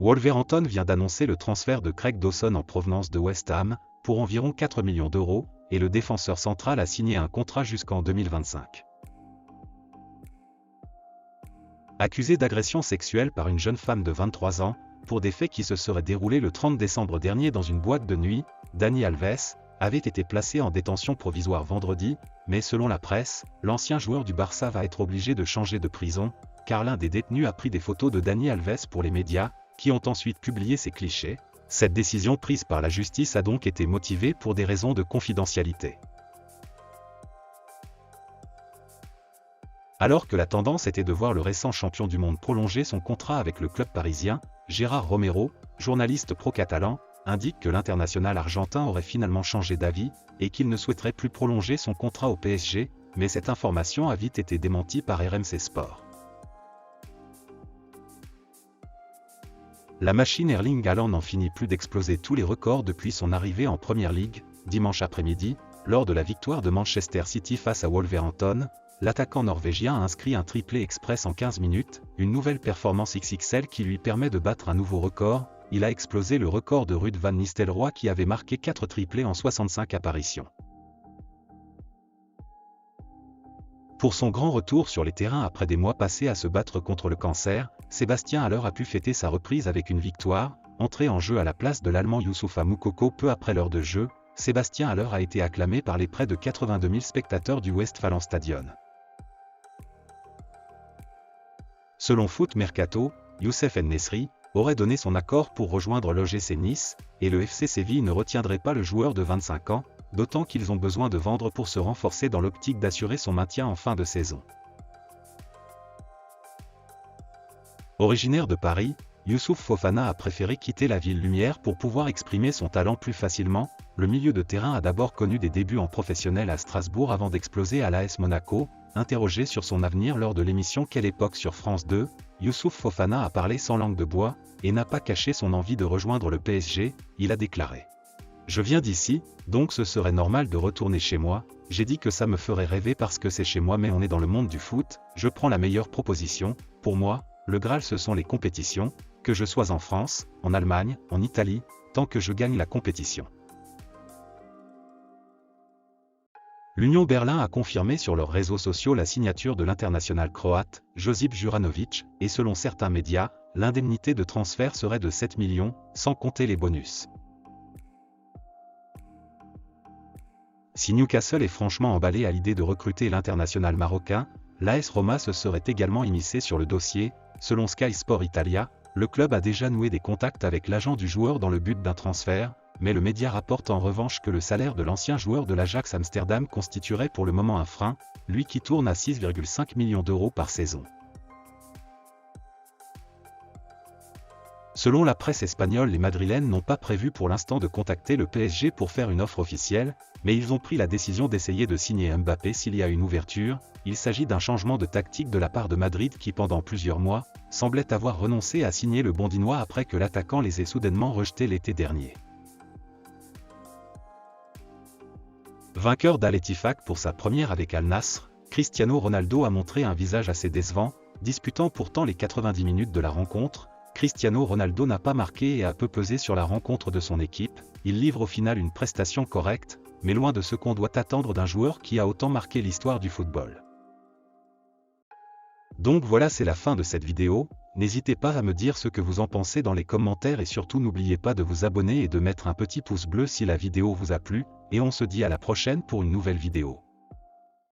Wolverhampton vient d'annoncer le transfert de Craig Dawson en provenance de West Ham, pour environ 4 millions d'euros, et le défenseur central a signé un contrat jusqu'en 2025. Accusé d'agression sexuelle par une jeune femme de 23 ans, pour des faits qui se seraient déroulés le 30 décembre dernier dans une boîte de nuit, Dani Alves avait été placé en détention provisoire vendredi, mais selon la presse, l'ancien joueur du Barça va être obligé de changer de prison, car l'un des détenus a pris des photos de Dani Alves pour les médias, qui ont ensuite publié ces clichés. Cette décision prise par la justice a donc été motivée pour des raisons de confidentialité. Alors que la tendance était de voir le récent champion du monde prolonger son contrat avec le club parisien, Gérard Romero, journaliste pro-catalan, indique que l'international argentin aurait finalement changé d'avis, et qu'il ne souhaiterait plus prolonger son contrat au PSG, mais cette information a vite été démentie par RMC Sport. La machine Erling Haaland n'en finit plus d'exploser tous les records depuis son arrivée en Premier League, dimanche après-midi, lors de la victoire de Manchester City face à Wolverhampton. L'attaquant norvégien a inscrit un triplé express en 15 minutes, une nouvelle performance XXL qui lui permet de battre un nouveau record. Il a explosé le record de Ruud van Nistelrooy qui avait marqué 4 triplés en 65 apparitions. Pour son grand retour sur les terrains après des mois passés à se battre contre le cancer, Sébastien Haller a pu fêter sa reprise avec une victoire, entré en jeu à la place de l'Allemand Youssoupha Moukoko peu après l'heure de jeu. Sébastien Haller a été acclamé par les près de 82 000 spectateurs du Westfalenstadion. Selon Foot Mercato, Youssef En-Nesyri aurait donné son accord pour rejoindre l'OGC Nice, et le FC Séville ne retiendrait pas le joueur de 25 ans, d'autant qu'ils ont besoin de vendre pour se renforcer dans l'optique d'assurer son maintien en fin de saison. Originaire de Paris, Youssouf Fofana a préféré quitter la ville lumière pour pouvoir exprimer son talent plus facilement. Le milieu de terrain a d'abord connu des débuts en professionnel à Strasbourg avant d'exploser à l'AS Monaco. Interrogé sur son avenir lors de l'émission Quelle époque sur France 2, Youssouf Fofana a parlé sans langue de bois, et n'a pas caché son envie de rejoindre le PSG. Il a déclaré : « Je viens d'ici, donc ce serait normal de retourner chez moi. J'ai dit que ça me ferait rêver parce que c'est chez moi, mais on est dans le monde du foot, je prends la meilleure proposition. Pour moi, le Graal ce sont les compétitions, que je sois en France, en Allemagne, en Italie, tant que je gagne la compétition. » L'Union Berlin a confirmé sur leurs réseaux sociaux la signature de l'international croate, Josip Juranović, et selon certains médias, l'indemnité de transfert serait de 7 millions, sans compter les bonus. Si Newcastle est franchement emballé à l'idée de recruter l'international marocain, l'AS Roma se serait également immiscé sur le dossier. Selon Sky Sport Italia, le club a déjà noué des contacts avec l'agent du joueur dans le but d'un transfert, mais le média rapporte en revanche que le salaire de l'ancien joueur de l'Ajax Amsterdam constituerait pour le moment un frein, lui qui tourne à 6,5 millions d'euros par saison. Selon la presse espagnole, les Madrilènes n'ont pas prévu pour l'instant de contacter le PSG pour faire une offre officielle, mais ils ont pris la décision d'essayer de signer Mbappé s'il y a une ouverture. Il s'agit d'un changement de tactique de la part de Madrid qui pendant plusieurs mois, semblait avoir renoncé à signer le Bondinois après que l'attaquant les ait soudainement rejetés l'été dernier. Vainqueur d'Al Ettifaq pour sa première avec Al Nassr, Cristiano Ronaldo a montré un visage assez décevant, disputant pourtant les 90 minutes de la rencontre. Cristiano Ronaldo n'a pas marqué et a peu pesé sur la rencontre de son équipe. Il livre au final une prestation correcte, mais loin de ce qu'on doit attendre d'un joueur qui a autant marqué l'histoire du football. Donc voilà, c'est la fin de cette vidéo. N'hésitez pas à me dire ce que vous en pensez dans les commentaires et surtout n'oubliez pas de vous abonner et de mettre un petit pouce bleu si la vidéo vous a plu, et on se dit à la prochaine pour une nouvelle vidéo.